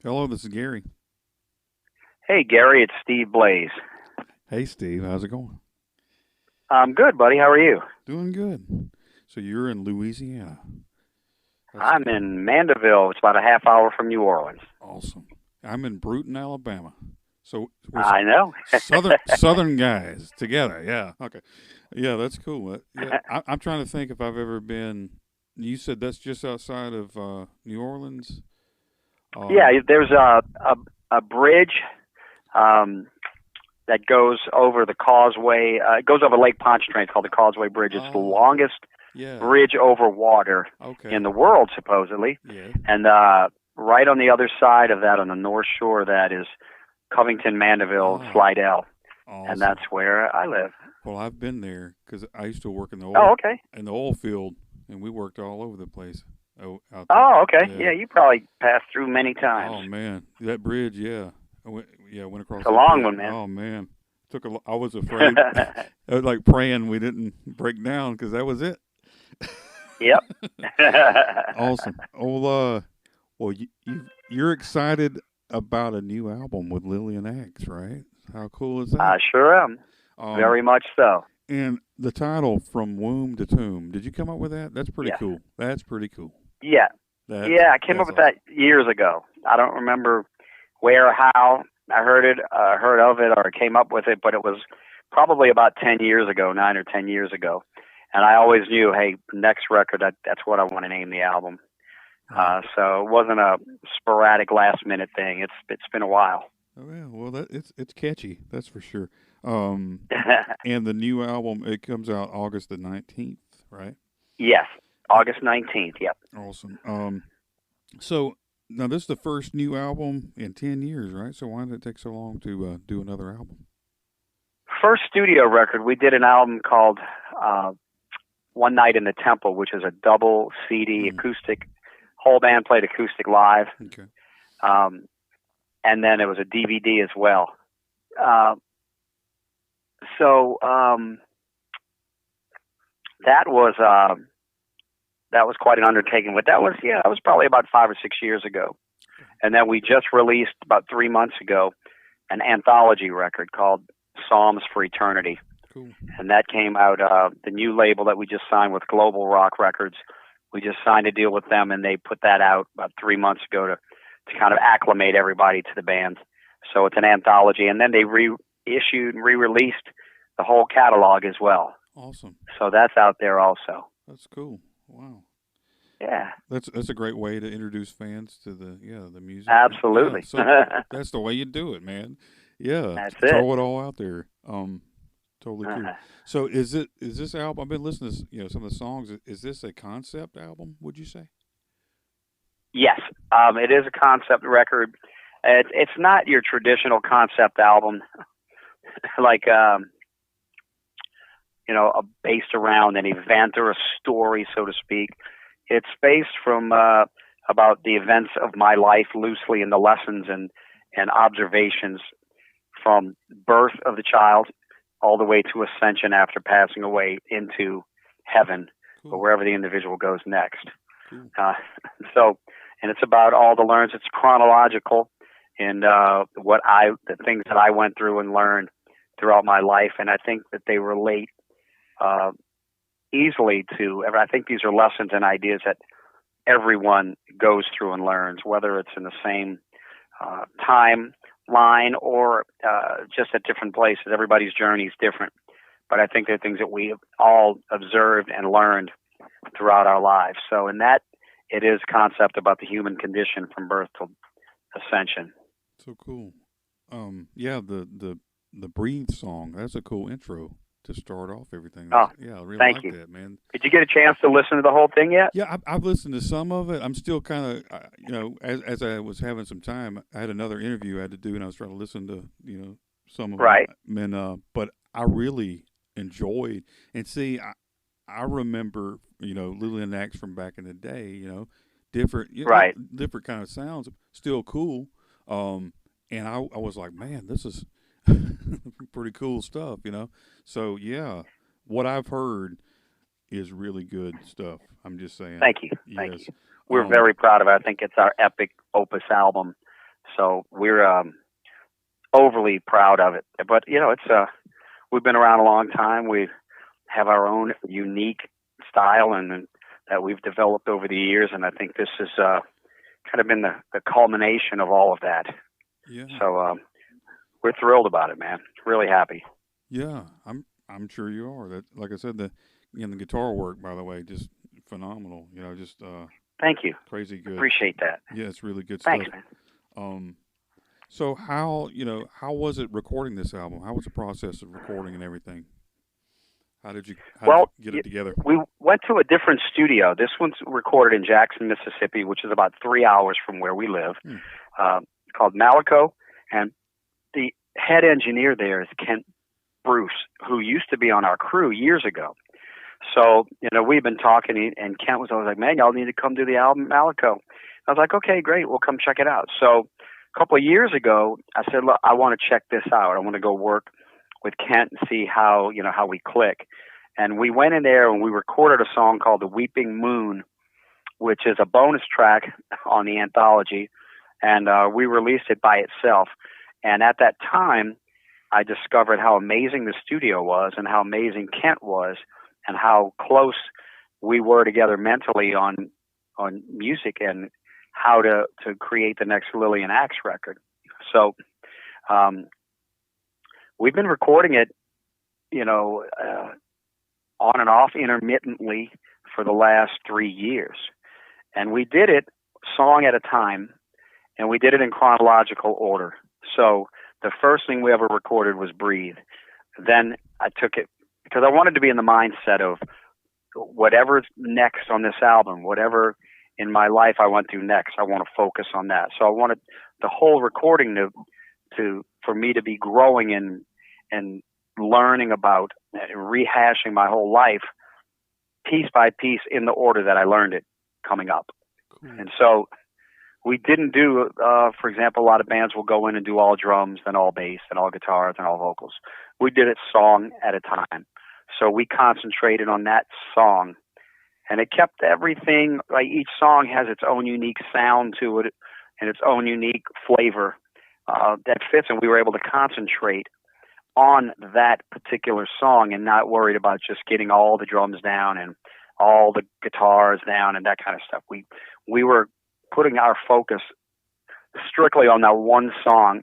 Hello, this is Gary. Hey, Gary, it's Steve Blaze. Hey, Steve. How's it going? I'm good, buddy. How are you? Doing good. So you're in Louisiana. That's I'm in Mandeville. It's about a half hour from New Orleans. awesome. I'm in Bruton, Alabama. So we're I know. southern guys together. Yeah. Okay. Yeah, that's cool. Yeah, I'm trying to think if I've ever been. You said that's just outside of New Orleans. Yeah, there's a bridge um, that goes over the causeway. It goes over Lake Pontchartrain. It's called the Causeway Bridge. It's the Oh, longest yeah. bridge over water in Okay. the world, supposedly. Yeah. And right on the other side of that, on the north shore, of that is Covington, Mandeville, Oh, Slidell, and awesome. that's where I live. Well, I've been there because I used to work in the Oh, okay. oil field, and we worked all over the place. Out there. Oh, okay. Yeah. Yeah, you probably passed through many times. Oh man, that bridge. Yeah, I went across It's a that long bridge. one, man. Oh man, I was afraid. I was like praying we didn't break down because that was it. Yep. Awesome. Well, you're excited about a new album with Lillian Axw, right? How cool is that? I sure am. Um, Very much so. and the title From Womb to Tomb. Did you come up with that? That's pretty Yes. cool. That's pretty cool. Yeah. That's Yeah, I came up that's with that years ago. I don't remember where or how I heard it, heard of it, or came up with it, but it was probably about 10 years ago, 9 or 10 years ago. And I always knew, hey, next record, that's what I want to name the album. awesome. So it wasn't a sporadic last minute thing. It's been a while. Oh yeah, well it's catchy, that's for sure. Um, and the new album it comes out August the 19th, right? Yes, August 19th. Yep. Awesome. So now this is the first new album in 10 years, right? So why did it take so long to do another album? First studio record, we did an album called One Night in the Temple, which is a double CD Mm, acoustic. Whole band played acoustic live, okay. um, and then it was a DVD as well. Uh, so that was quite an undertaking. But that was probably about 5 or 6 years ago. And then we just released about 3 months ago an anthology record called Psalms for Eternity. Cool. And that came out, the new label that we just signed with Global Rock Records. We just signed a deal with them, and they put that out about 3 months ago to kind of acclimate everybody to the band. So it's an anthology. And then they reissued and re-released the whole catalog as well. Awesome. So that's out there also. That's cool. Wow. Yeah, That's a great way to introduce fans to the music. Yeah, absolutely. so that's the way you do it, man. Yeah, That's throw it. it all out there. Totally cool. So is this album? I've been listening to some of the songs. Is this a concept album? Would you say? Yes, it is a concept record. It's not your traditional concept album, like based around an event or a story, so to speak. It's based from about the events of my life loosely, and the lessons and observations from birth of the child all the way to ascension after passing away into heaven or Cool. wherever the individual goes next. Cool. Uh, and it's about all the learns. It's chronological in the things that I went through and learned throughout my life, and I think that they relate uh, easily to. I think these are lessons and ideas that everyone goes through and learns, whether it's in the same timeline or just at different places. Everybody's journey is different, but I think they're things that we have all observed and learned throughout our lives. So in that, it is concept about the human condition from birth to ascension. So cool. Yeah, the breathe song. That's a cool intro to start off everything. Oh, Yeah, I really thank like you. that, man. Did you get a chance to listen to the whole thing yet? Yeah, I've listened to some of it. I'm still kind of, as I was having some time, I had another interview I had to do, and I was trying to listen to, some of Right, them. And but I really enjoyed and see. I remember, Lillian Axw from back in the day. Different, right. different kind of sounds, still cool. And I was like, man, this is pretty cool stuff. So yeah, what I've heard is really good stuff. I'm just saying. Thank you. Thank Yes. you. We're very proud of it. I think it's our epic opus album. So we're overly proud of it. But it's we've been around a long time. We have our own unique style and that we've developed over the years, and I think this has kind of been the culmination of all of that. Yeah. So we're thrilled about it, man. Really happy. Yeah. I'm sure you are. That, like I said, the guitar work, by the way, just phenomenal. Just Thank you. crazy good. Appreciate that. Yeah, it's really good Thanks, stuff. man. So how was it recording this album? How was the process of recording and everything? How did you get it together? We went to a different studio. This one's recorded in Jackson, Mississippi, which is about 3 hours from where we live, called Malico. And the head engineer there is Kent Bruce, who used to be on our crew years ago. So, we've been talking, and Kent was always like, man, y'all need to come do the album Malico. I was like, okay, great, we'll come check it out. So a couple of years ago, I said, look, I want to check this out. I want to go work with Kent and see how we click. And we went in there and we recorded a song called The Weeping Moon, which is a bonus track on the anthology. And we released it by itself. And at that time, I discovered how amazing the studio was and how amazing Kent was and how close we were together mentally on music and how to create the next Lillian Axw record. So we've been recording it, on and off intermittently for the last 3 years. And we did it song at a time, and we did it in chronological order. So the first thing we ever recorded was Breathe. Then I took it, because I wanted to be in the mindset of whatever's next on this album, whatever in my life I went through next, I want to focus on that. So I wanted the whole recording for me to be growing and learning about rehashing my whole life piece by piece in the order that I learned it coming up. Cool. And so we didn't do, for example, a lot of bands will go in and do all drums, then all bass, then all guitars, and all vocals. We did it song at a time. So we concentrated on that song, and it kept everything, like each song has its own unique sound to it and its own unique flavor that fits, and we were able to concentrate on that particular song and not worried about just getting all the drums down and all the guitars down and that kind of stuff. We were putting our focus strictly on that one song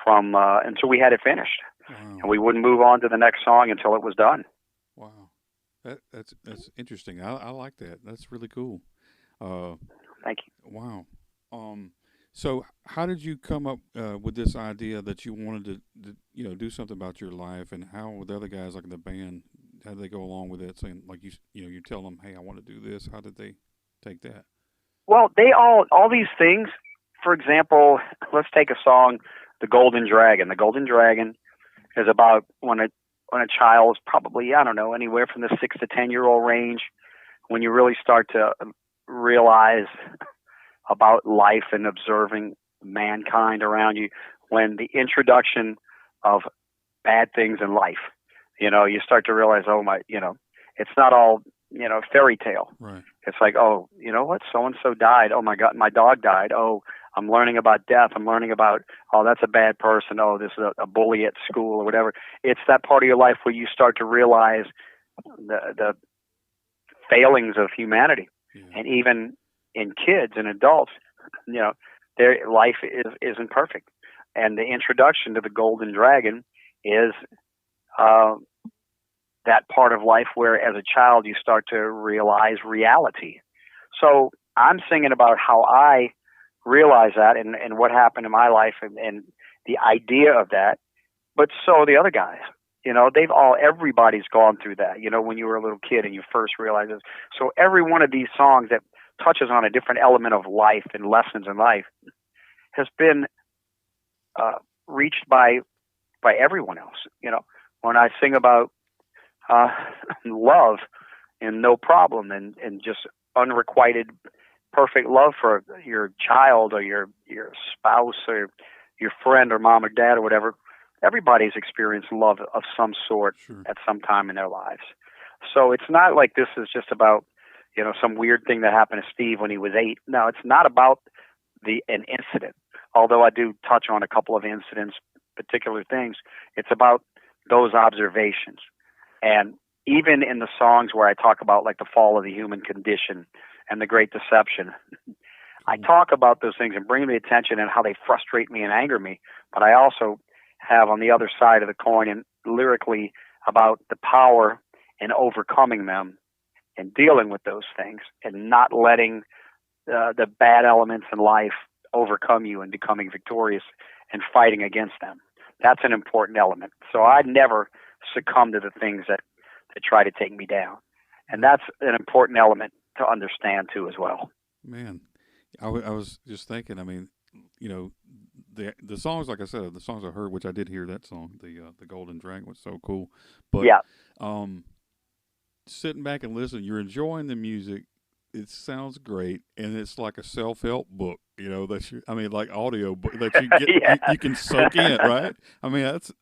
until we had it finished. Wow. And we wouldn't move on to the next song until it was done. Wow. That's interesting. I like that. That's really cool. Thank you. Wow. So how did you come up with this idea that you wanted to do something about your life, and how with other guys like in the band, how did they go along with it? Saying like you tell them, hey, I want to do this. How did they take that? Well, they all these things. For example, let's take a song, "The Golden Dragon." The Golden Dragon is about when a child's probably, I don't know, anywhere from the 6 to 10-year-old range, when you really start to realize about life and observing mankind around you, when the introduction of bad things in life, you start to realize, oh my, it's not all, fairy tale. Right. It's like, oh, you know what? So-and-so died. Oh my God, my dog died. Oh, I'm learning about death. I'm learning about, oh, that's a bad person. Oh, this is a bully at school or whatever. It's that part of your life where you start to realize the failings of humanity. Yeah. And even in kids and adults, their life isn't perfect. And the introduction to the Golden Dragon is that part of life where, as a child, you start to realize reality. So I'm singing about how I realized that and what happened in my life and the idea of that. But so the other guys, everybody's gone through that, when you were a little kid and you first realized this. So every one of these songs that touches on a different element of life and lessons in life has been reached by everyone else. When I sing about love and no problem and just unrequited perfect love for your child or your spouse or your friend or mom or dad or whatever, everybody's experienced love of some sort. Sure. At some time in their lives. So it's not like this is just about, some weird thing that happened to Steve when he was 8. No, it's not about an incident. Although I do touch on a couple of incidents, particular things, it's about those observations. And even in the songs where I talk about like the fall of the human condition and the great deception, I talk about those things and bring them to attention and how they frustrate me and anger me. But I also have on the other side of the coin and lyrically about the power in overcoming them and dealing with those things and not letting the bad elements in life overcome you and becoming victorious and fighting against them. That's an important element. So I never succumb to the things that try to take me down. And that's an important element to understand too as well. Man, I was just thinking, I mean, the songs, like I said, the songs I heard, which I did hear that song, the Golden Dragon was so cool. But yeah. Sitting back and listening, you're enjoying the music. It sounds great, and it's like a self-help book, like audio book that you get, yeah. you can soak in, right? I mean, it's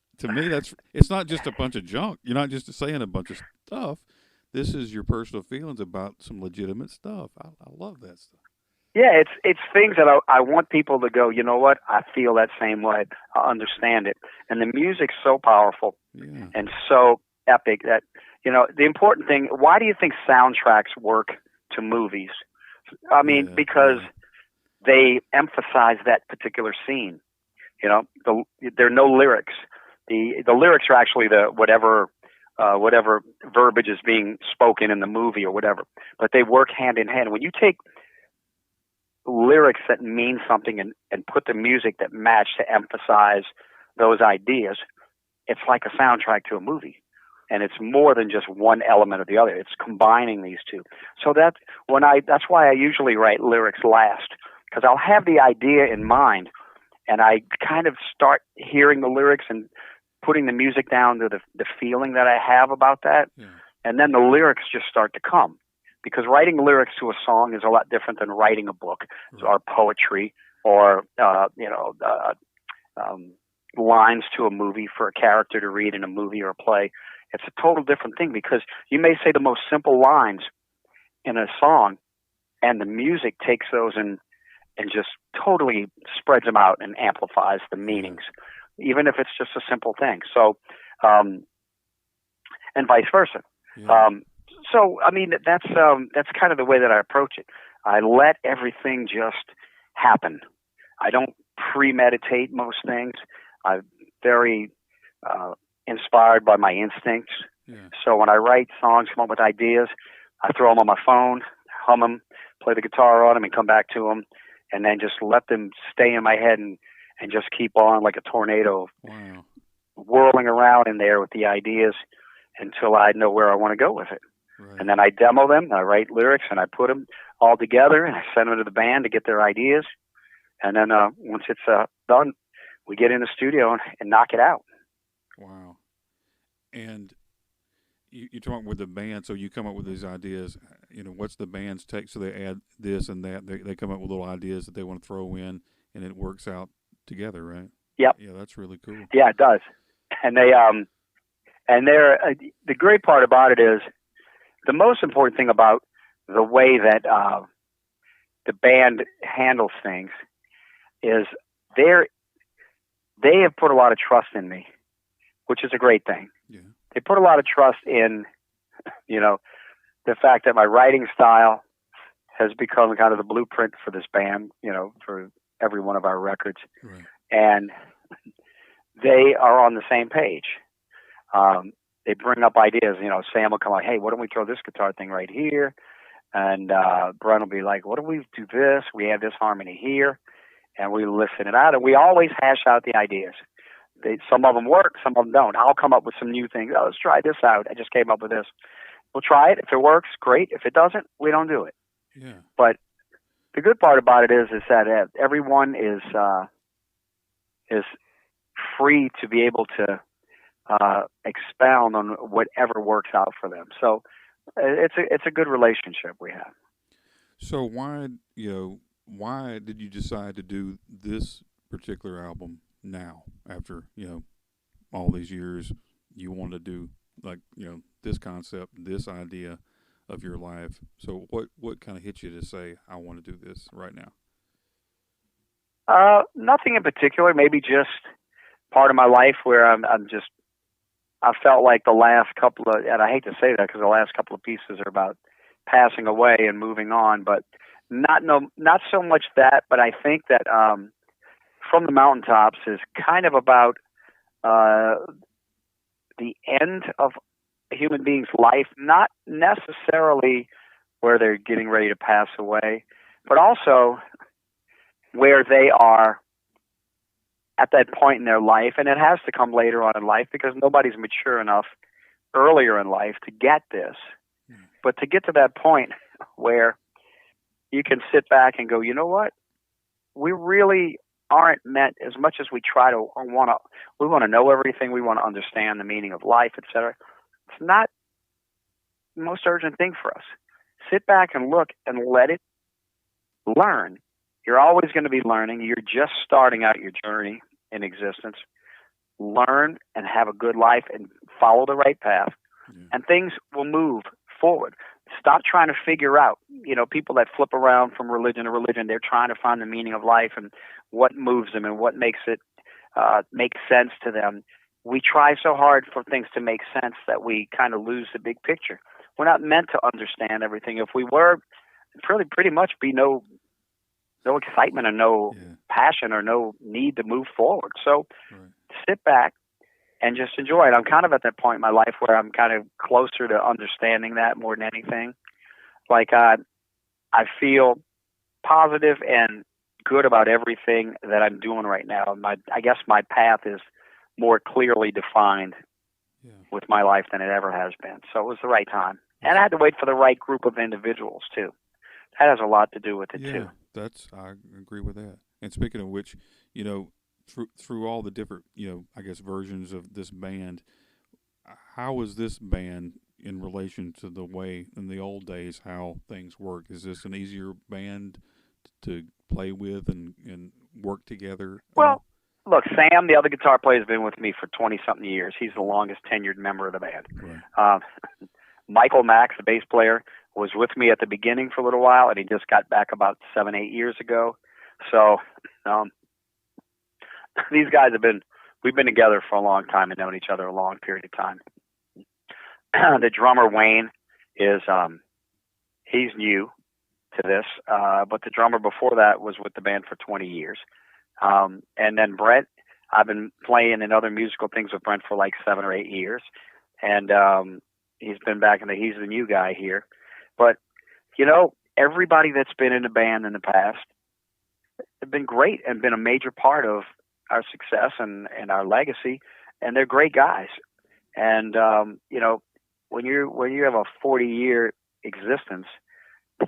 not just a bunch of junk. You're not just saying a bunch of stuff. This is your personal feelings about some legitimate stuff. I love that stuff. Yeah, it's things that I want people to go, you know what? I feel that same way. I understand it. And the music's so powerful and so epic that, the important thing, why do you think soundtracks work to movies? I mean, because they emphasize that particular scene. There are no lyrics. The lyrics are actually whatever verbiage is being spoken in the movie or whatever, but they work hand in hand. When you take lyrics that mean something and put the music that match to emphasize those ideas, it's like a soundtrack to a movie. And it's more than just one element or the other. It's combining these two. So that's why I usually write lyrics last, because I'll have the idea in mind and I kind of start hearing the lyrics and putting the music down to the feeling that I have about that. Yeah. And then the lyrics just start to come. Because writing lyrics to a song is a lot different than writing a book or poetry or, lines to a movie for a character to read in a movie or a play. It's a total different thing because you may say the most simple lines in a song and the music takes those and just totally spreads them out and amplifies the meanings, even if it's just a simple thing. So, and vice versa. Yeah. So, I mean, that's kind of the way that I approach it. I let everything just happen. I don't premeditate most things. I'm very inspired by my instincts. Yeah. So when I write songs, come up with ideas, I throw them on my phone, hum them, play the guitar on them, and come back to them, and then just let them stay in my head and just keep on like a tornado, whirling around in there with the ideas until I know where I want to go with it. Right. And then I demo them, I write lyrics, and I put them all together, and I send them to the band to get their ideas. And then once it's done, we get in the studio and knock it out. Wow. And you're talking with the band, so you come up with these ideas. What's the band's take? So they add this and that. They come up with little ideas that they want to throw in, and it works out together, right? Yep. Yeah, that's really cool. Yeah, it does. And they're the great part about it is the most important thing about the way that the band handles things is they have put a lot of trust in me, which is a great thing. Yeah. They put a lot of trust in, the fact that my writing style has become kind of the blueprint for this band, for every one of our records. Right. And they are on the same page. They bring up ideas, Sam will come like, hey, why don't we throw this guitar thing right here? And Brent will be like, what if we do this? We have this harmony here. And we listen it out, and we always hash out the ideas. Some of them work, some of them don't. I'll come up with some new things. Oh, let's try this out. I just came up with this. We'll try it. If it works, great. If it doesn't, we don't do it. Yeah. But the good part about it is that everyone is free to be able to expound on whatever works out for them. So it's a good relationship we have. So why did you decide to do this particular album now after, all these years? You wanted to do this concept, this idea of your life. So what kind of hit you to say, I want to do this right now? Nothing in particular. Maybe just part of my life where I felt like the last couple of, and I hate to say that because the last couple of pieces are about passing away and moving on, but not so much that, but I think that From the Mountaintops is kind of about the end of a human being's life, not necessarily where they're getting ready to pass away, but also where they are at that point in their life, and it has to come later on in life because nobody's mature enough earlier in life to get this. But to get to that point where you can sit back and go, you know what? We really aren't meant, as much as we try to we want to know everything, we want to understand the meaning of life, etc. It's not the most urgent thing for us. Sit back and look and let it learn. You're always going to be learning. You're just starting out your journey in existence. Learn and have a good life and follow the right path, and things will move forward. Stop trying to figure out, people that flip around from religion to religion, they're trying to find the meaning of life and what moves them and what makes it make sense to them. We try so hard for things to make sense that we kind of lose the big picture. We're not meant to understand everything. If we were, pretty much be no excitement or no passion or no need to move forward. So sit back and just enjoy it. I'm kind of at that point in my life where I'm kind of closer to understanding that more than anything. Like I feel positive and good about everything that I'm doing right now. I guess my path is more clearly defined with my life than it ever has been. So it was the right time. And I had to wait for the right group of individuals too. That has a lot to do with it too. I agree with that. And speaking of which, through all the different, I guess versions of this band, how is this band in relation to the way in the old days how things work? Is this an easier band to play with and work together? Well, look, Sam, the other guitar player, has been with me for 20-something years. He's the longest tenured member of the band. Right. Michael Max, the bass player, was with me at the beginning for a little while, and he just got back about 7-8 years ago. So these guys we've been together for a long time and known each other a long period of time. The drummer, Wayne, he's new to this, but the drummer before that was with the band for 20 years. And then Brent, I've been playing in other musical things with Brent for like 7 or 8 years. And he's been he's the new guy here. But, everybody that's been in the band in the past have been great and been a major part of our success and our legacy. And they're great guys. And, when you have a 40-year existence,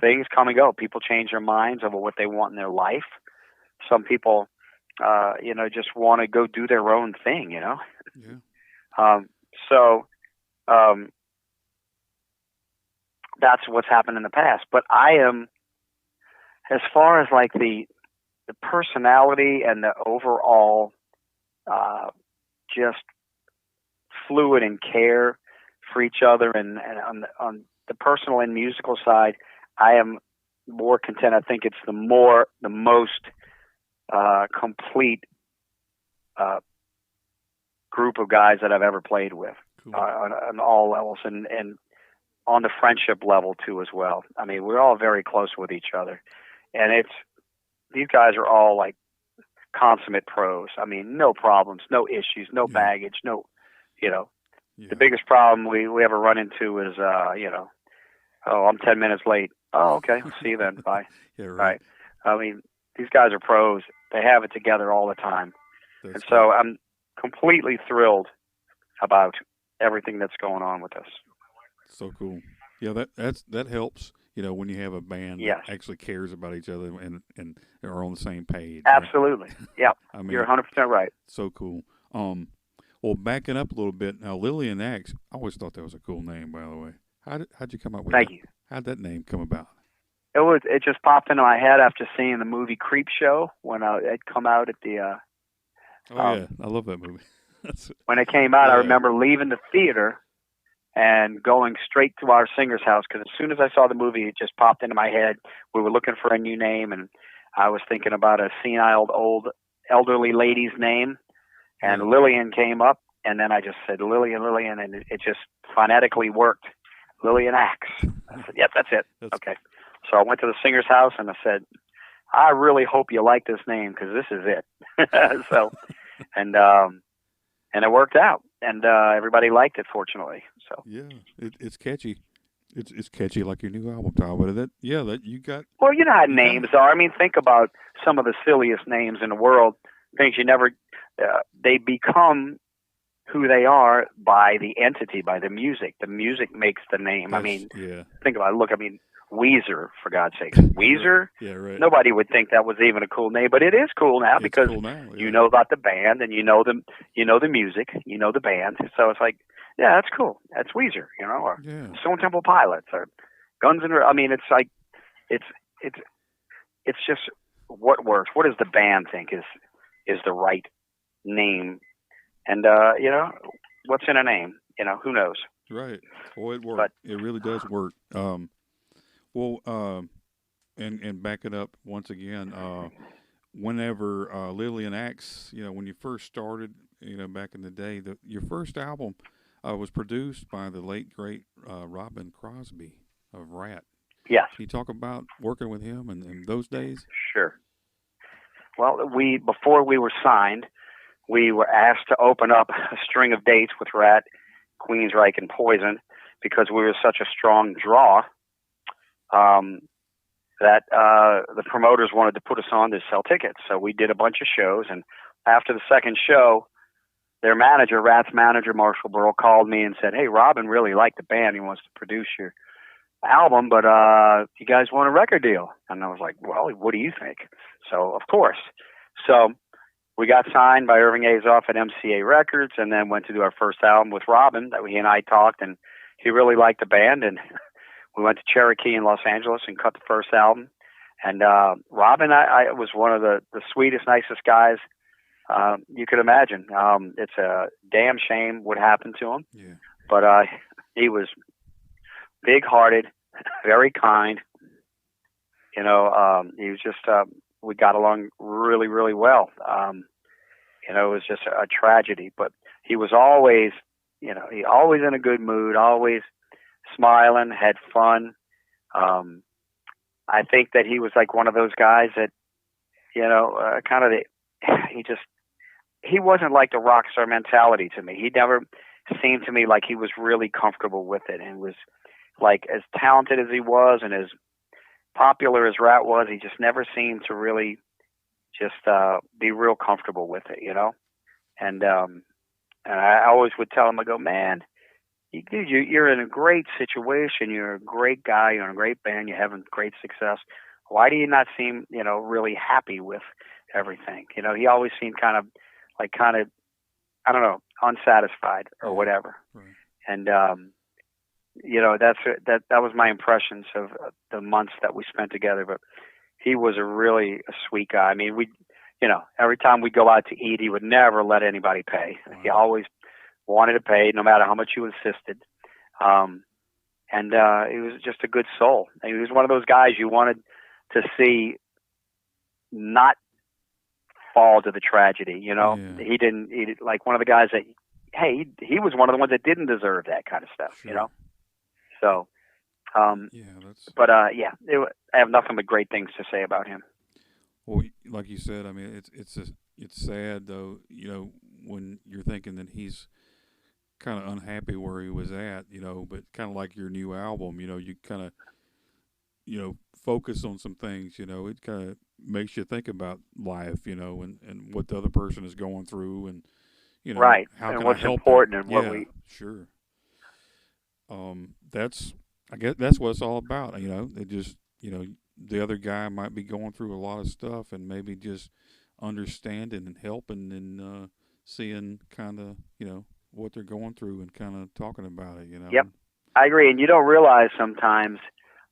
things come and go. People change their minds over what they want in their life. Some people, just want to go do their own thing, Yeah. That's what's happened in the past. But I am, as far as like the personality and the overall, just fluid and care for each other, and on the personal and musical side, I am more content. I think it's the most complete group of guys that I've ever played with. Cool. On all levels, and on the friendship level too as well. I mean, we're all very close with each other, and these guys are all like consummate pros. I mean, no problems, no issues, no baggage, the biggest problem we ever run into is, I'm 10 minutes late. Oh, okay. I'll see you then. Bye. Right. I mean, these guys are pros. They have it together all the time. That's cool. So I'm completely thrilled about everything that's going on with us. So cool. Yeah, that helps, when you have a band that actually cares about each other and are on the same page. Absolutely. Right? Yeah. I mean, you're 100% right. So cool. Well, backing up a little bit, now Lillian Axw, I always thought that was a cool name, by the way. How'd you come up with that? Thank you. How'd that name come about? It just popped into my head after seeing the movie Creep Show when it come out at the I love that movie. When it came out, I remember leaving the theater and going straight to our singer's house, because as soon as I saw the movie, it just popped into my head. We were looking for a new name, and I was thinking about a senile old elderly lady's name, and Lillian came up, and then I just said Lillian, and it just phonetically worked. Lillian Axw. I said, yep, that's it. Okay. So I went to the singer's house, and I said, I really hope you like this name, because this is it. So, and it worked out, and everybody liked it, fortunately. So yeah, it's catchy. It's catchy like your new album title, but that you got. Well, you know how names are. I mean, think about some of the silliest names in the world. Things you never. They become who they are by the entity, by the music. The music makes the name. I mean, think about it. Look, I mean, Weezer, for God's sake. Weezer? Yeah, right. Nobody would think that was even a cool name, but it is cool now because you know about the band and you know the music, you know the band. So it's like, yeah, that's cool. That's Weezer, you know, or Stone Temple Pilots or Guns N' Roses. I mean, it's like, it's just what works. What does the band think is the right name? And, you know, what's in a name? You know, who knows? Right. Well, it works. It really does work. And back it up once again, whenever Lillian Axw, you know, when you first started, you know, back in the day, your first album was produced by the late, great Robin Crosby of Rat. Yes. Can you talk about working with him in those days? Sure. Well, before we were signed, we were asked to open up a string of dates with Rat, Queensryche, and Poison because we were such a strong draw that the promoters wanted to put us on to sell tickets. So we did a bunch of shows, and after the second show, their manager, Rat's manager, Marshall Burrell, called me and said, hey, Robin really liked the band. He wants to produce your album, but you guys want a record deal? And I was like, well, what do you think? So, of course. So we got signed by Irving Azoff at MCA Records and then went to do our first album with Robin that he and I talked, and he really liked the band, and we went to Cherokee in Los Angeles and cut the first album. And Robin, I was one of the sweetest, nicest guys you could imagine. It's a damn shame what happened to him. Yeah. But he was big-hearted, very kind. You know, he was just, we got along really, really well. You know, it was just a tragedy. But he was always, you know, always in a good mood, always smiling, had fun. I think that he was like one of those guys that, you know, he wasn't like the rock star mentality to me. He never seemed to me like he was really comfortable with it, and was like, as talented as he was and as popular as Rat was, he just never seemed to really just be real comfortable with it, you know. And I always would tell him, I go, man, dude, you're in a great situation. You're a great guy. You're in a great band. You're having great success. Why do you not seem, you know, really happy with everything? You know, he always seemed kind of, I don't know, unsatisfied or whatever. Right. And, you know, that was my impressions of the months that we spent together. But he was a sweet guy. I mean, you know, every time we go out to eat, he would never let anybody pay. Wow. He always wanted to pay, no matter how much you insisted. And he was just a good soul. And he was one of those guys you wanted to see not fall to the tragedy, you know. Yeah. He didn't like one of the guys that, hey, he was one of the ones that didn't deserve that kind of stuff, you know. So, I have nothing but great things to say about him. Well, like you said, I mean, it's sad though, you know, when you're thinking that he's kind of unhappy where he was at, you know, but kind of like your new album, you know, you kind of, you know, focus on some things, you know, it kind of makes you think about life, you know, and what the other person is going through, and, you know, right, how and can what's I help important them? and what we. Sure. I guess that's what it's all about, you know. It just, you know, the other guy might be going through a lot of stuff, and maybe just understanding and helping and seeing kind of, you know, what they're going through and kind of talking about it, you know. Yep, I agree. And you don't realize sometimes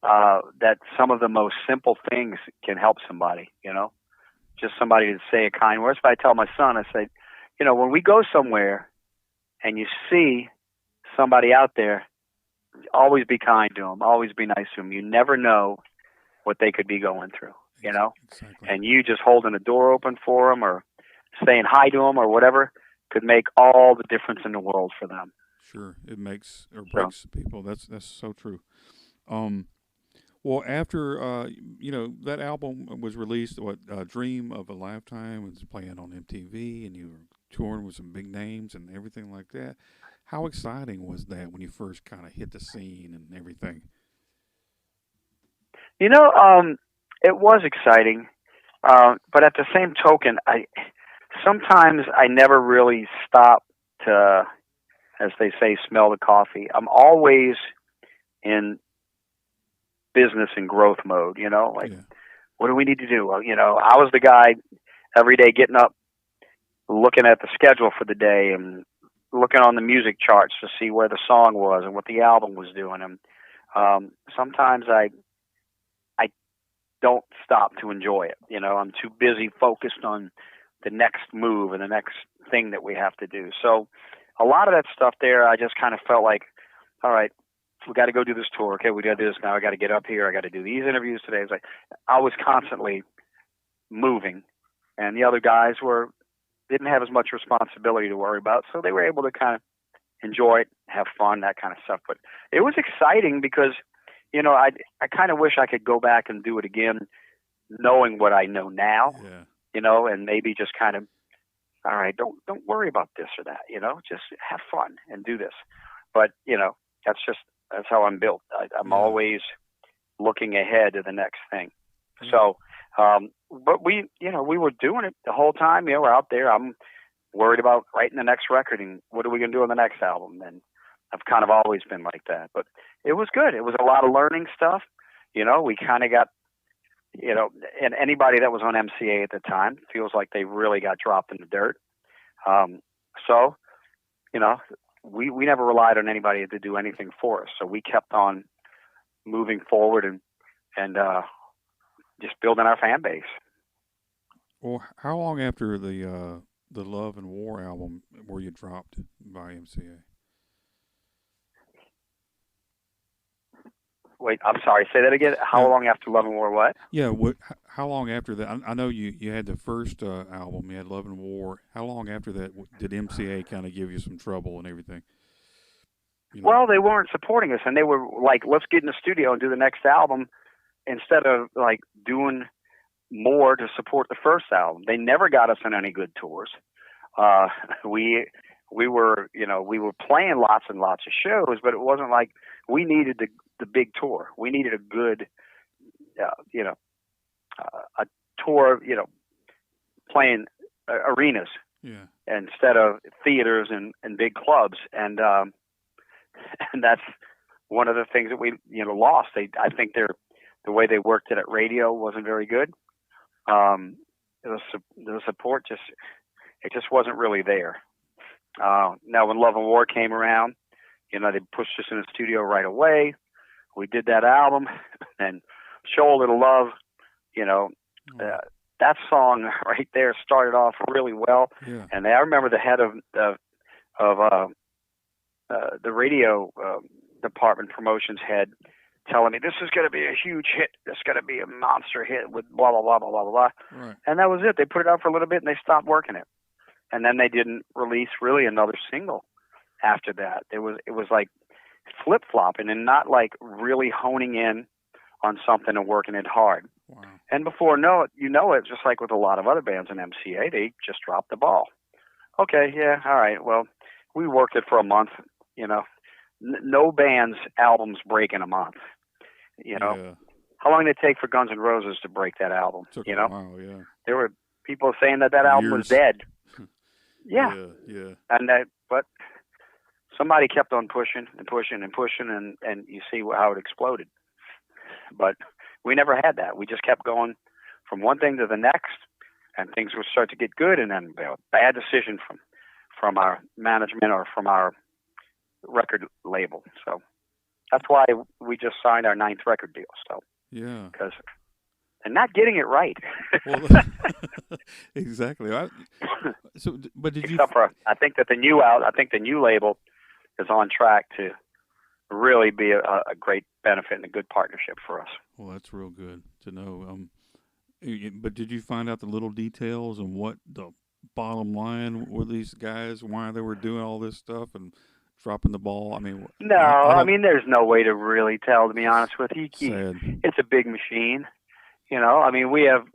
that some of the most simple things can help somebody, you know. Just somebody to say a kind word. That's what I tell my son. I say, you know, when we go somewhere and you see somebody out there always be kind to them, always be nice to them. You never know what they could be going through, Exactly. and you just holding a door open for them or saying hi to them or whatever could make all the difference in the world for them. Sure, it makes or So, breaks people. That's so true. Um, well, after that album was released, what "Dream of a Lifetime" was playing on MTV, and you were touring with some big names and everything like that. How exciting was that when you first kind of hit the scene and everything? it was exciting, but at the same token, sometimes I never really stop to, as they say, smell the coffee. I'm always in business and growth mode. Like, Yeah, what do we need to do? Well, I was the guy every day getting up, looking at the schedule for the day, and looking on the music charts to see where the song was and what the album was doing. And sometimes I don't stop to enjoy it. I'm too busy focused on the next move and the next thing that we have to do. So a lot of that stuff there, I just kind of felt like, all right, we got to go do this tour. Okay, we got to do this now. I got to get up here. I got to do these interviews today. It's like I was constantly moving, and the other guys didn't have as much responsibility to worry about, so they were able to kind of enjoy it, have fun, that kind of stuff. But it was exciting because, I kind of wish I could go back and do it again, knowing what I know now, yeah, and maybe just kind of, all right, don't worry about this or that, just have fun and do this. But that's how I'm built. I'm yeah, always looking ahead to the next thing. yeah. So, but we were doing it the whole time. We're out there. I'm worried about writing the next record and what are we going to do on the next album. And I've kind of always been like that. But it was good. It was a lot of learning stuff. We kind of got, and anybody that was on MCA at the time feels like they really got dropped in the dirt. So, we never relied on anybody to do anything for us. So we kept on moving forward and just building our fan base. Well, how long after the Love and War album were you dropped by MCA? Wait, I'm sorry. Say that again. How Yeah, long after Love and War? What? yeah. How long after that? I know you had the first album. You had Love and War. How long after that did MCA kind of give you some trouble and everything? Well, they weren't supporting us, and they were like, "Let's get in the studio and do the next album," instead of like doing more to support the first album. They never got us on any good tours. Uh, we we were we were playing lots and lots of shows, but it wasn't like we needed the big tour. We needed a good a tour, playing arenas Yeah, instead of theaters and big clubs, and and that's one of the things that we lost. I think the way they worked it at radio wasn't very good. The support just wasn't really there. Now when Love and War came around, they pushed us in the studio right away. We did that album, and Show a Little Love, uh, that song right there started off really well. yeah, And I remember the head of the radio department promotions head telling me, this is going to be a huge hit. This is going to be a monster hit with blah, blah, blah, blah, blah, blah. right. And that was it. They put it out for a little bit and they stopped working it. And then they didn't release really another single after that. It was like flip-flopping and not like really honing in on something and working it hard. Wow. And before it, just like with a lot of other bands in MCA, they just dropped the ball. Okay, yeah, all right. Well, we worked it for a month. No band's albums break in a month. Yeah, How long did it take for Guns N' Roses to break that album? took a while. Yeah, There were people saying that album was years. dead. Yeah, Yeah, yeah, and but somebody kept on pushing and pushing and pushing, and you see how it exploded. But we never had that. We just kept going from one thing to the next, and things would start to get good, and then a bad decision from our management or from our record label. So that's why we just signed our 9th record deal. So yeah. because and not getting it right. Well, exactly. But did you? Except for I think the new label is on track to really be a great benefit and a good partnership for us. Well, that's real good to know. But did you find out the little details and what the bottom line were these guys, why they were doing all this stuff and dropping the ball? I mean, No, I mean, there's no way to really tell, to be honest with you. Sad. It's a big machine. You know, I mean, we have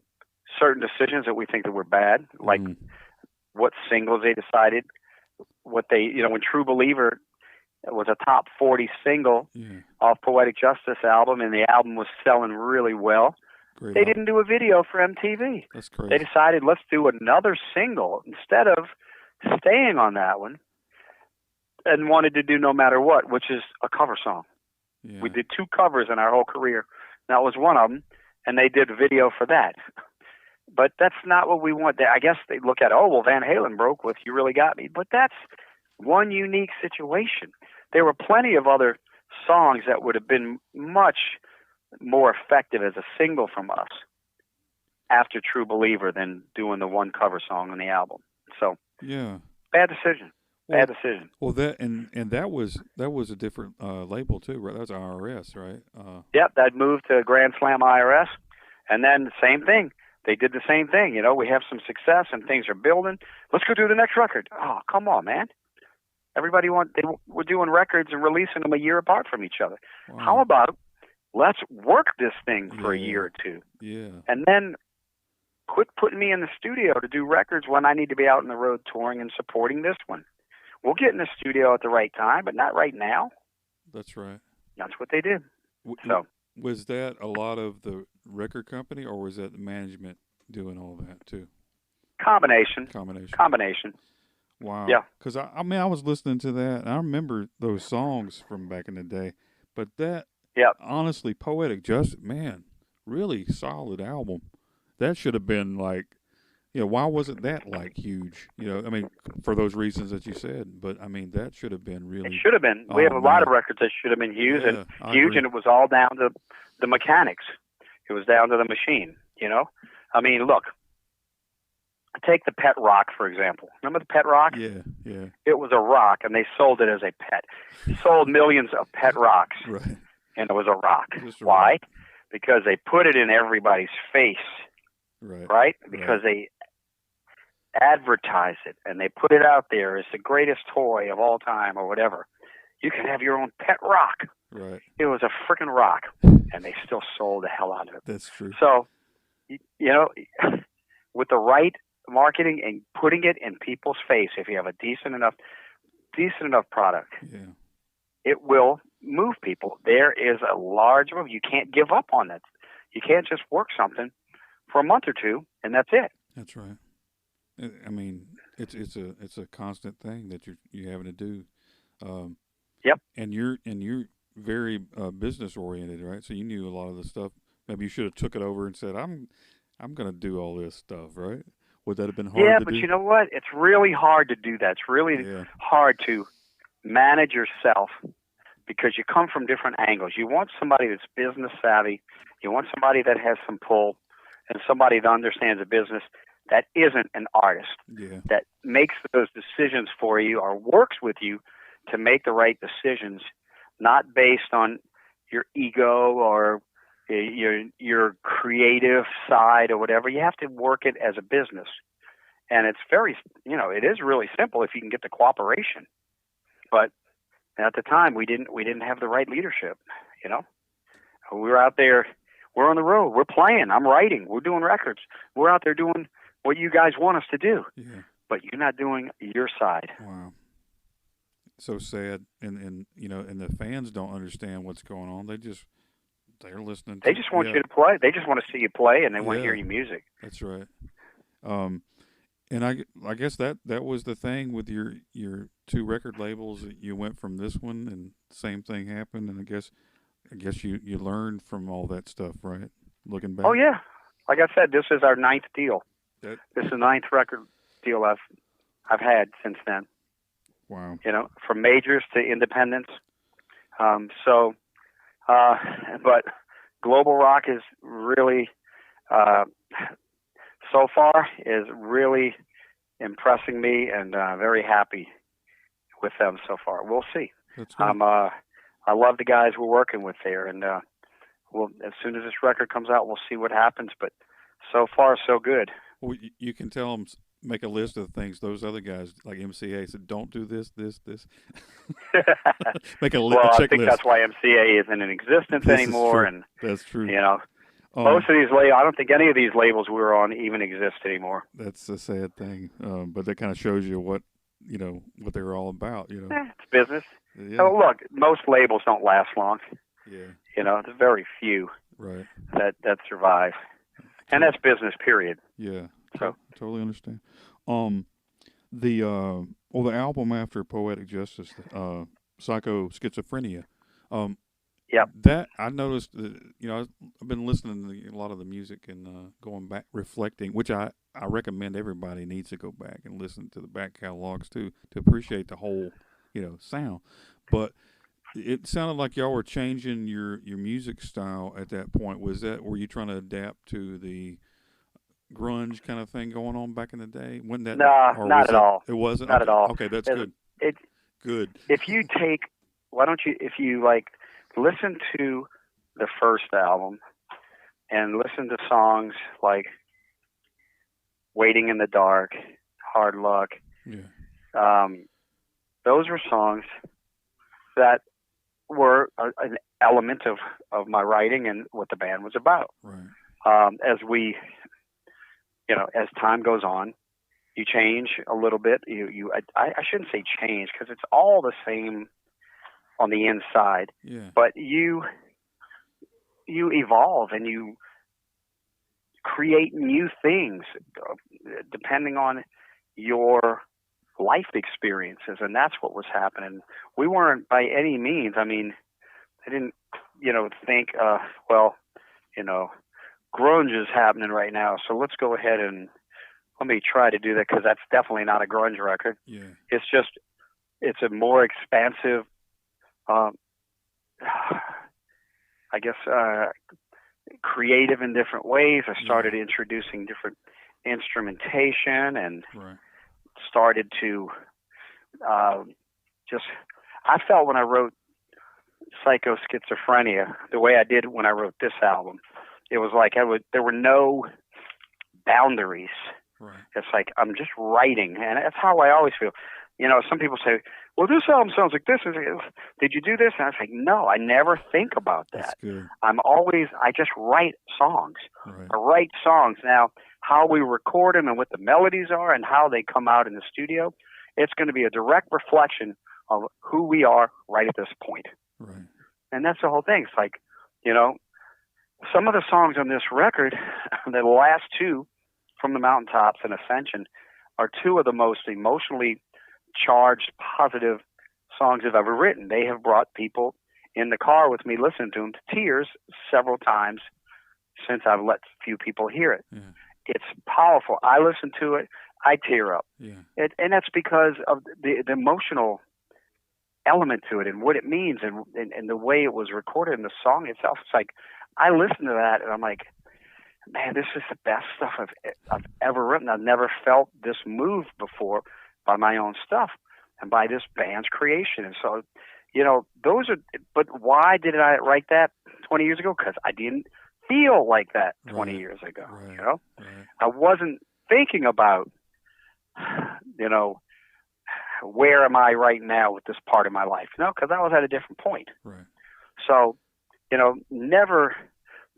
certain decisions that we think that were bad, like what singles they decided, what they, you know, when True Believer was a top 40 single off Poetic Justice album, and the album was selling really well. They didn't do a video for MTV. That's crazy. They decided, let's do another single instead of staying on that one, and wanted to do No Matter What, which is a cover song. Yeah. We did 2 covers in our whole career. That was one of them, and they did a video for that. But that's not what we want. I guess they look at, oh, well, Van Halen broke with You Really Got Me. But that's one unique situation. There were plenty of other songs that would have been much more effective as a single from us after True Believer than doing the one cover song on the album. So, bad decision. Bad decision. Well, that was a different label too, right? That was IRS, right? Yep, that moved to Grand Slam IRS, and then the same thing. They did the same thing. You know, we have some success and things are building. Let's go do the next record. Oh, come on, man. Everybody we're doing records and releasing them a year apart from each other. Wow. How about let's work this thing for a year or two, and then quit putting me in the studio to do records when I need to be out on the road touring and supporting this one. We'll get in the studio at the right time, but not right now. That's right. That's what they did. So, was that a lot of the record company, or was that the management doing all that too? Combination. Wow. Yeah. Because I mean, I was listening to that, and I remember those songs from back in the day. But that, honestly, Poetic Justice, man, really solid album. That should have been like, you know, why wasn't that like huge? You know, I mean, for those reasons that you said. But I mean, that should have been really. It should have been. We have a lot of records that should have been huge, and it was all down to the mechanics. It was down to the machine. You know, I mean, look. Take the Pet Rock, for example. Remember the Pet Rock? Yeah. It was a rock, and they sold it as a pet. Sold millions of Pet Rocks, right. And it was a rock. Why? Rock. Because they put it in everybody's face, right? Because they advertise it, and they put it out there as the greatest toy of all time or whatever. You can have your own Pet Rock. Right. It was a freaking rock, and they still sold the hell out of it. That's true. So, you know, with the right marketing and putting it in people's face, if you have a decent enough product, it will move people. There is a large move. You can't give up on it. You can't just work something for a month or two and that's it. That's right. I mean, it's a constant thing that you're having to do. Yep. And you're very business oriented, right? So you knew a lot of the stuff. Maybe you should have took it over and said, "I'm going to do all this stuff," right? Would that have been hard to do? Yeah, but you know what? It's really hard to do that. It's really hard to manage yourself because you come from different angles. You want somebody that's business savvy. You want somebody that has some pull and somebody that understands the business that isn't an artist, that makes those decisions for you or works with you to make the right decisions, not based on your ego or your creative side or whatever. You have to work it as a business, and it's very, it is really simple if you can get the cooperation. But at the time, we didn't have the right leadership. We were out there, we're on the road, we're playing, I'm writing, we're doing records, we're out there doing what you guys want us to do, but you're not doing your side. Wow. So sad, and the fans don't understand what's going on. They're listening. They just want you to play. They just want to see you play, and they want to hear your music. That's right. And I guess that was the thing with your 2 record labels. You went from this one, and same thing happened. And I guess you learned from all that stuff, right? Looking back. Oh yeah, like I said, this is our 9th deal. This is the 9th record deal I've had since then. Wow. From majors to independents. But global rock is really, so far, is really impressing me, and very happy with them so far. We'll see. That's good. I'm I love the guys we're working with there, and well, as soon as this record comes out, we'll see what happens. But so far, so good. Well, you can tell them, make a list of things those other guys like MCA said, don't do this, this, this. Make a Well, I think checklist. that's why MCA isn't in existence This anymore, is true. and That's true. you know, most of these I don't think any of these labels we're on even exist anymore. That's a sad thing, but that kind of shows you what what they're all about. It's business. Yeah. Oh, look, most labels don't last long. Yeah. There's very few Right. that survive, and that's business. Period. Yeah. So totally understand. The album after Poetic Justice, Psycho Schizophrenia. Yep. That I noticed. I've been listening to a lot of the music and going back, reflecting, which I recommend everybody needs to go back and listen to the back catalogs to appreciate the whole sound. But it sounded like y'all were changing your music style at that point. Were you trying to adapt to the grunge kind of thing going on back in the day? When that? No, not at all. It wasn't. Not okay. at all. Okay, that's good. Good. If you take, if you listen to the first album and listen to songs like "Waiting in the Dark," "Hard Luck," those were songs that were an element of my writing and what the band was about. Right. As time goes on, you change a little bit. I shouldn't say change because it's all the same on the inside. Yeah. But you evolve and you create new things depending on your life experiences, and that's what was happening. We weren't by any means. I mean, I didn't, think, grunge is happening right now, so let's go ahead and let me try to do that because that's definitely not a grunge record. Yeah. It's a more expansive, creative in different ways. I started introducing different instrumentation and started to I felt when I wrote Psycho Schizophrenia, the way I did when I wrote this album, it was like there were no boundaries. Right. It's like I'm just writing, and that's how I always feel. Some people say, well, this album sounds like this. Did you do this? And I was like, no, I never think about that. That's good. I just write songs. Right. I write songs. Now, how we record them and what the melodies are and how they come out in the studio, it's going to be a direct reflection of who we are right at this point. Right. And that's the whole thing. It's like, some of the songs on this record, the last two, From the Mountaintops and Ascension, are two of the most emotionally charged, positive songs I've ever written. They have brought people in the car with me listening to them to tears several times since I've let few people hear it. Yeah. It's powerful. I listen to it, I tear up. Yeah. And that's because of the emotional element to it and what it means and the way it was recorded in the song itself. It's like, I listen to that and I'm like, man, this is the best stuff I've ever written. I've never felt this moved before by my own stuff and by this band's creation. And so, but why did I write that 20 years ago? Because I didn't feel like that 20 years ago. Right. Right. I wasn't thinking about, where am I right now with this part of my life? No, because I was at a different point. Right. So, never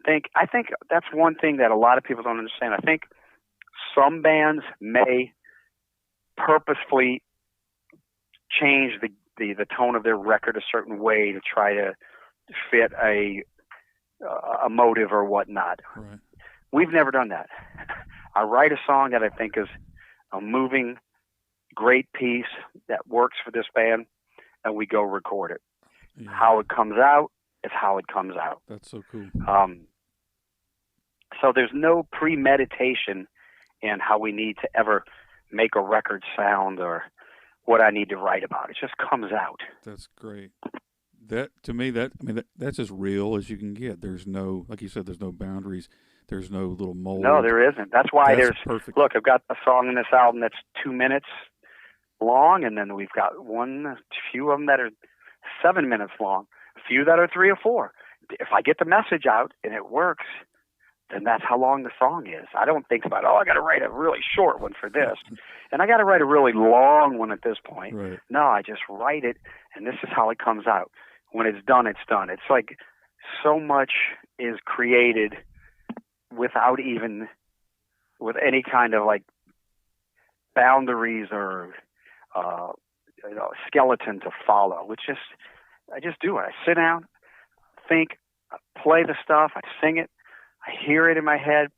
think. I think that's one thing that a lot of people don't understand. I think some bands may purposefully change the tone of their record a certain way to try to fit a motive or whatnot. Right. We've never done that. I write a song that I think is a moving, great piece that works for this band, and we go record it. Yeah. How it comes out is how it comes out. That's so cool. So there's no premeditation in how we need to ever make a record sound or what I need to write about. It just comes out. That's great. That to me, that's as real as you can get. There's no, like you said, there's no boundaries. There's no little mold. No, there isn't. That's why there's perfect. Look, I've got a song in this album that's 2 minutes long, and then we've got a few of them that are 7 minutes long. A few that are 3 or 4. If I get the message out and it works, then that's how long the song is. I don't think about, I got to write a really short one for this, and I got to write a really long one at this point. Right. No, I just write it, and this is how it comes out. When it's done, it's done. It's like so much is created without even, with any kind of like boundaries or skeleton to follow. I just do it. I sit down, think, I play the stuff, I sing it, I hear it in my head,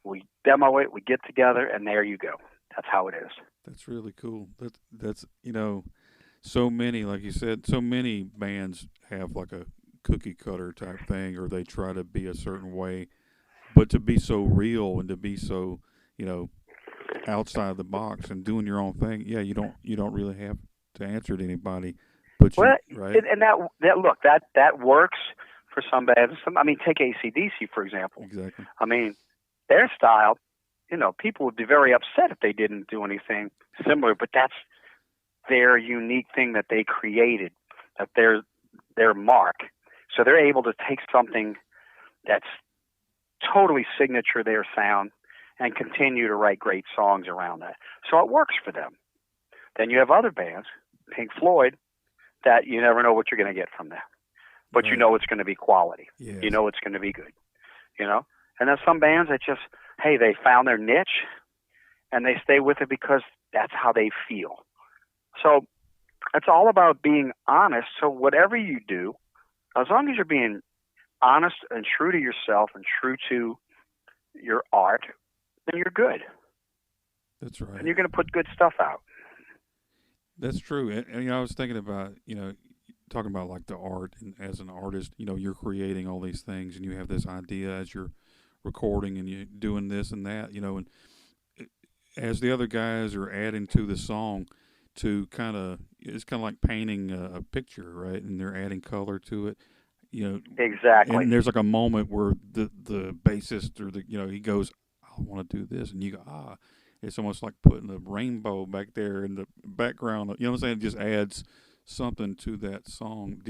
we demo it, we get together, and there you go. That's how it is. That's really cool. That's so many, like you said, so many bands have like a cookie cutter type thing, or they try to be a certain way, but to be so real and to be so, outside the box and doing your own thing, you don't really have to answer to anybody. But right? And that works for some bands. Take AC/DC, for example. Exactly. Their style, people would be very upset if they didn't do anything similar, but that's their unique thing that they created, that their mark. So they're able to take something that's totally signature their sound and continue to write great songs around that. So it works for them. Then you have other bands, Pink Floyd, that you never know what you're going to get from them. But right. You know it's going to be quality. Yes. You know it's going to be good. And there's some bands that just, they found their niche and they stay with it because that's how they feel. So it's all about being honest. So whatever you do, as long as you're being honest and true to yourself and true to your art, then you're good. That's right. And you're going to put good stuff out. That's true. And I was thinking about, talking about like the art, and as an artist, you're creating all these things and you have this idea as you're recording and you're doing this and that, and as the other guys are adding to the song, it's kind of like painting a picture, right? And they're adding color to it, Exactly. And there's like a moment where the bassist or he goes, I want to do this, and you go, it's almost like putting a rainbow back there in the background. You know what I'm saying? It just adds something to that song.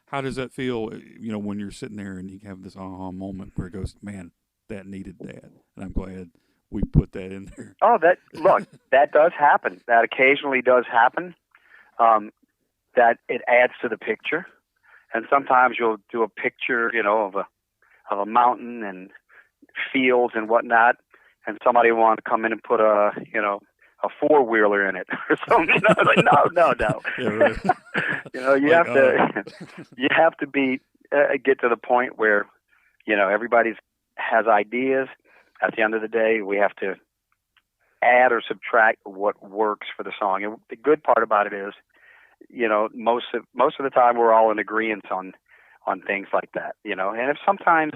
How does that feel, when you're sitting there and you have this aha moment where it goes, man, that needed that, and I'm glad we put that in there. Oh, that does happen. That occasionally does happen. That it adds to the picture, and sometimes you'll do a picture, of a mountain and fields and whatnot, and somebody will want to come in and put a 4-wheeler in it or something. Like, no. Yeah, right. You have to be get to the point where everybody has ideas. At the end of the day, we have to add or subtract what works for the song. And the good part about it is, most of the time we're all in agreement on things like that. And if sometimes,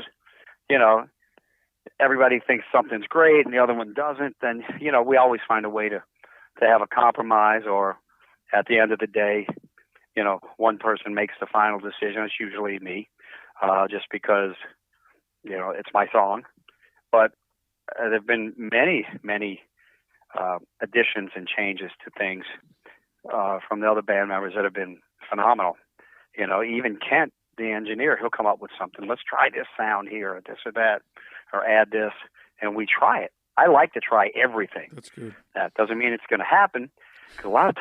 everybody thinks something's great and the other one doesn't, then we always find a way to have a compromise. Or at the end of the day, one person makes the final decision. It's usually me, just because it's my song. But there've been many additions and changes to things from the other band members that have been phenomenal. Even Kent, the engineer, he'll come up with something. Let's try this sound here, or this or that, or add this, and we try it. I like to try everything. That's good. That doesn't mean it's going to happen. Because a lot of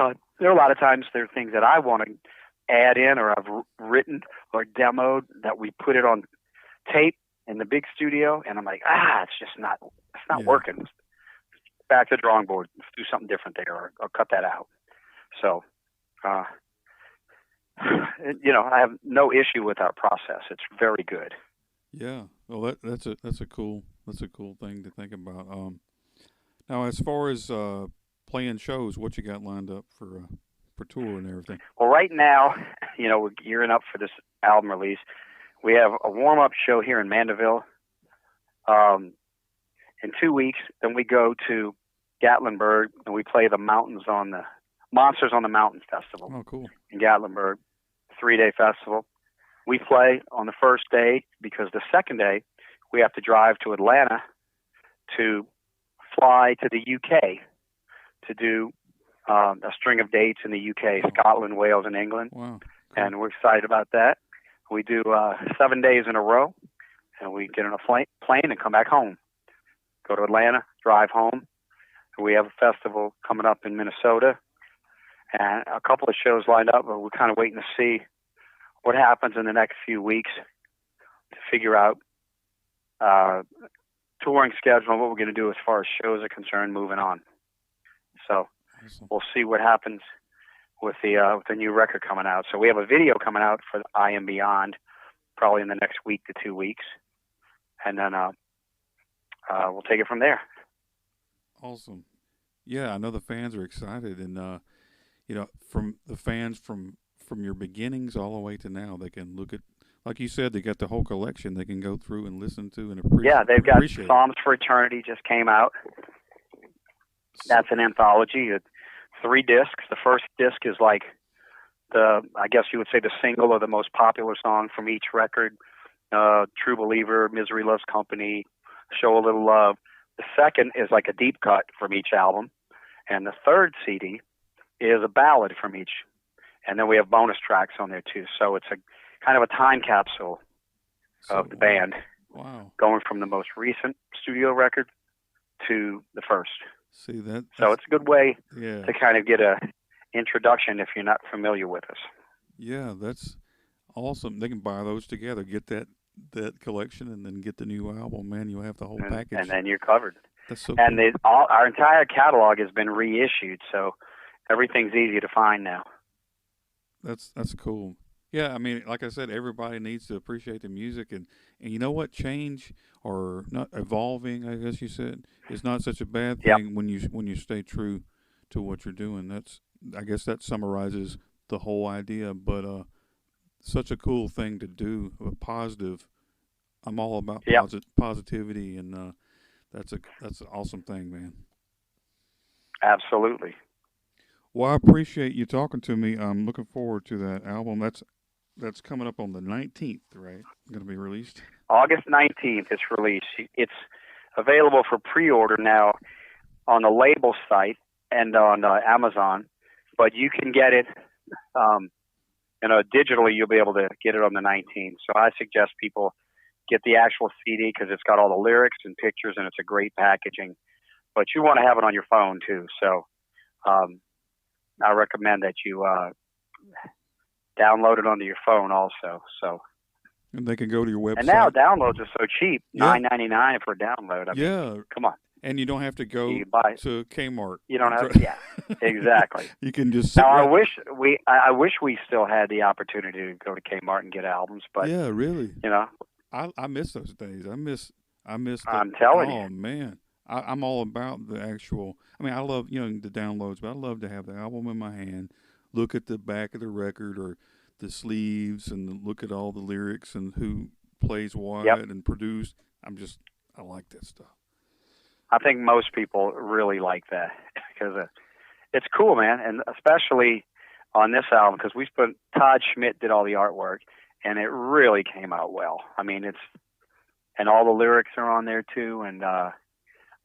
times there are things that I want to add in, or I've written or demoed, that we put it on tape in the big studio, and I'm like, it's not working. Back to the drawing board. Let's do something different there, or cut that out. So, I have no issue with our process. It's very good. Yeah. Well, that's a cool thing to think about. Now, as far as playing shows, what you got lined up for tour and everything? Well, right now, we're gearing up for this album release. We have a warm-up show here in Mandeville in 2 weeks. Then we go to Gatlinburg, and we play the Monsters on the Mountain Festival. Oh, cool. In Gatlinburg, 3-day festival. We play on the first day, because the second day we have to drive to Atlanta to fly to the UK to do a string of dates in the UK, Scotland, Wales, and England. Wow. Cool. And we're excited about that. We do 7 days in a row, and we get on a plane and come back home. Go to Atlanta, drive home. We have a festival coming up in Minnesota, and a couple of shows lined up, but we're kind of waiting to see what happens in the next few weeks to figure out touring schedule and what we're going to do as far as shows are concerned moving on. So we'll see what happens with the new record coming out. So we have a video coming out for I Am Beyond probably in the next week to 2 weeks, and then we'll take it from there. Awesome. Yeah, I know the fans are excited, and from the fans from your beginnings all the way to now, they can look at, like you said, they got the whole collection they can go through and listen to and appreciate. Yeah, they've got Psalms for Eternity just came out. That's an anthology. 3 discs. The first disc is like I guess you would say the single or the most popular song from each record. True Believer, Misery Loves Company, Show a Little Love. The second is like a deep cut from each album. And the third CD is a ballad from each. And then we have bonus tracks on there too. So it's a kind of a time capsule of the band. Wow. Going from the most recent studio record to the first. See that? So it's a good way to kind of get a introduction if you're not familiar with us. Yeah, that's awesome. They can buy those together, get that collection, and then get the new album. Man, you'll have the whole package. And then you're covered. That's so and cool. Our entire catalog has been reissued, so everything's easy to find now. That's cool. Yeah, I mean, like I said, everybody needs to appreciate the music, and you know what? Change or not evolving, I guess you said, is not such a bad thing when you stay true to what you're doing. I guess that summarizes the whole idea. But such a cool thing to do, positive. I'm all about positivity, and that's an awesome thing, man. Absolutely. Well, I appreciate you talking to me. I'm looking forward to that album. That's coming up on the 19th, right? Going to be released? August 19th it's released. It's available for pre-order now on the label site and on Amazon, but you can get it, digitally you'll be able to get it on the 19th. So I suggest people get the actual CD because it's got all the lyrics and pictures and it's a great packaging. But you want to have it on your phone too. So I recommend that you download it onto your phone also. So, and they can go to your website. And now downloads are so cheap, $9.99 for a download. I mean, come on. And you don't have to go to Kmart. You don't have to. Yeah, exactly. You can just sit now. I wish we still had the opportunity to go to Kmart and get albums, but yeah, really. I miss those days. I miss. I'm telling you. Oh man, I'm all about the actual. I mean, I love the downloads, but I love to have the album in my hand, look at the back of the record or the sleeves, and look at all the lyrics and who plays what and produced. I like that stuff. I think most people really like that because it's cool, man, and especially on this album because Todd Schmidt did all the artwork, and it really came out well. I mean, and all the lyrics are on there too, and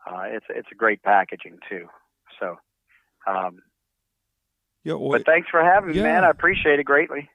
it's a great packaging too. So, but thanks for having me, man. I appreciate it greatly.